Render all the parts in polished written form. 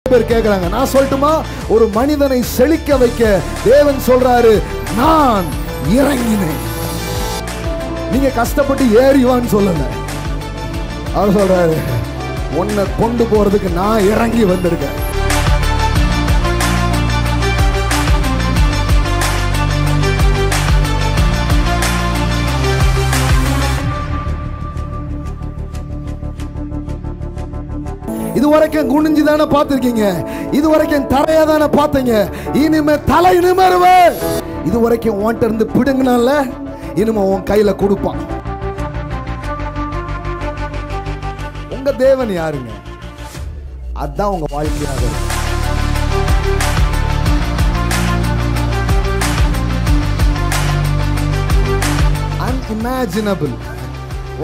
பேர் கேக்குறாங்க. நான் சொல்லட்டுமா? ஒரு மனிதனை செழிக்க வைக்க தேவன் சொல்றாரு, நான் இறங்கினேன். நீங்க கஷ்டப்பட்டு ஏறிவான்னு சொல்லல. அவர் சொல்றாரு, உன்னை கொண்டு போறதுக்கு நான் இறங்கி வந்திருக்கேன். இதுவரைக்கும் குனிஞ்சு தானே பார்த்திருக்கீங்க, இதுவரைக்கும் தரையா தானே பார்த்தீங்க, இனிமே தலை நிமிருவே. இதுவரைக்கும் உன்கிட்ட இருந்து பிடுங்கினால இனிமே உன் கையில கொடுப்பான். உங்க தேவன் யாருங்க? அதான் உங்க வாழ்க்கையாக. அன்இமேஜினபிள்,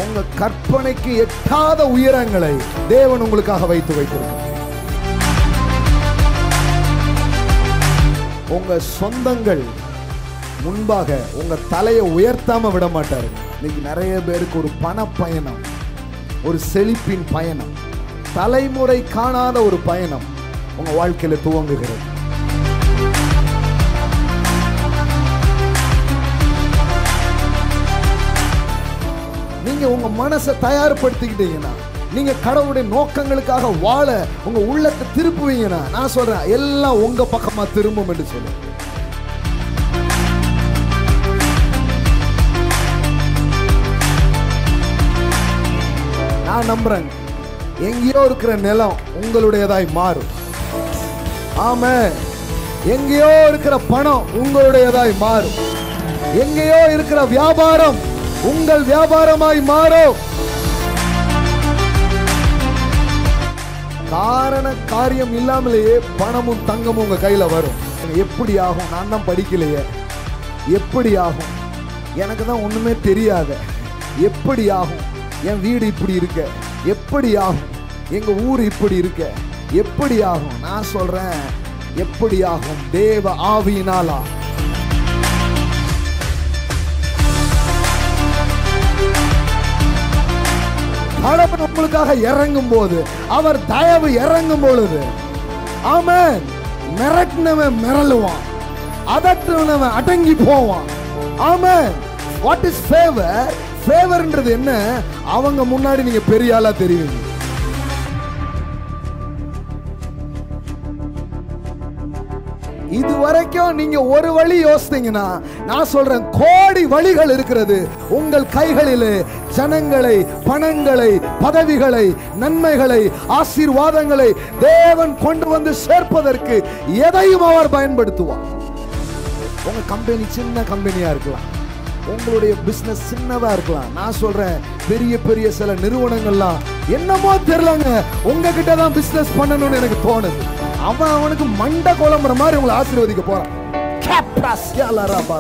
உங்க கற்பனைக்கு எட்டாத உயரங்களை தேவன் உங்களுக்காக வைத்து வைத்திருக்கிறார். உங்க சொந்தங்கள் முன்பாக உங்க தலையை உயர்த்தாம விட மாட்டாரு. இன்னைக்கு நிறைய பேருக்கு ஒரு பண பயணம், ஒரு செழிப்பின் பயணம், தலைமுறை காணாத ஒரு பயணம் உங்க வாழ்க்கையில துவங்குகிறது. நீங்க உங்க மனசை தயார்படுத்திக்கிட்டீங்கன்னா, நீங்க கடவுளுடைய நோக்கங்களுக்காக வாழ உங்க உள்ளத்தை திருப்புவீங்கன்னா, நான் சொல்றேன் எல்லாம் உங்க பக்கமா திரும்பும் என்று சொல்லுங்க. நான் நம்புறேன், எங்கேயோ இருக்கிற நிலம் உங்களுடையதாய் மாறும். ஆமென். எங்கேயோ இருக்கிற பணம் உங்களுடையதாய் மாறும். எங்கேயோ இருக்கிற வியாபாரம் உங்கள் வியாபாரமாய் மாறும். காரியம் இல்லாமலேயே பணமும் தங்கமும் உங்க கையில வரும். எப்படி ஆகும்? நான் தான் படிக்கலையே, எப்படி ஆகும்? எனக்கு தான் ஒண்ணுமே தெரியாத, எப்படி ஆகும்? என் வீடு இப்படி இருக்க, எப்படி ஆகும்? எங்க ஊர் இப்படி இருக்க, எப்படி ஆகும்? நான் சொல்றேன், எப்படி ஆகும்? தேவ ஆவியினாலா. கடவுள் உங்களுக்காக இறங்கும் போது, அவர் தயவு இறங்கும் பொழுது, ஆமென், மிரட்டினவன் மிரளுவான், அதட்டுனவன் அடங்கி போவான். ஆமென். What is favour? ஃபேவர்ன்றது என்ன? அவங்க முன்னாடி நீங்க பெரிய ஆளா தெரியுவீங்க. இதுவரைக்கும் நீங்க ஒரு வழி யோசித்தீங்கன்னா, நான் சொல்றேன் கோடி வழிகள் இருக்கிறது உங்கள் கைகளிலே. ஜனங்களை, பணங்களை, பதவிகளை, நன்மைகளை, ஆசீர்வாதங்களை தேவன் கொண்டு வந்து சேர்ப்பதற்கு எதையும் அவர் பயன்படுத்துவார். உங்க கம்பெனி சின்ன கம்பெனியா இருக்கலாம், உங்களுடைய பிசினஸ் சின்னதா இருக்கலாம். நான் சொல்றேன், பெரிய பெரிய சில நிறுவனங்கள்லாம் என்னமோ தெரியலங்க, உங்ககிட்ட தான் பிசினஸ் பண்ணணும்னு எனக்கு தோணுது. அவனுக்கு மண்ட குழம்புற மாதிரி உங்களை ஆசீர்வதிக்க போறான்.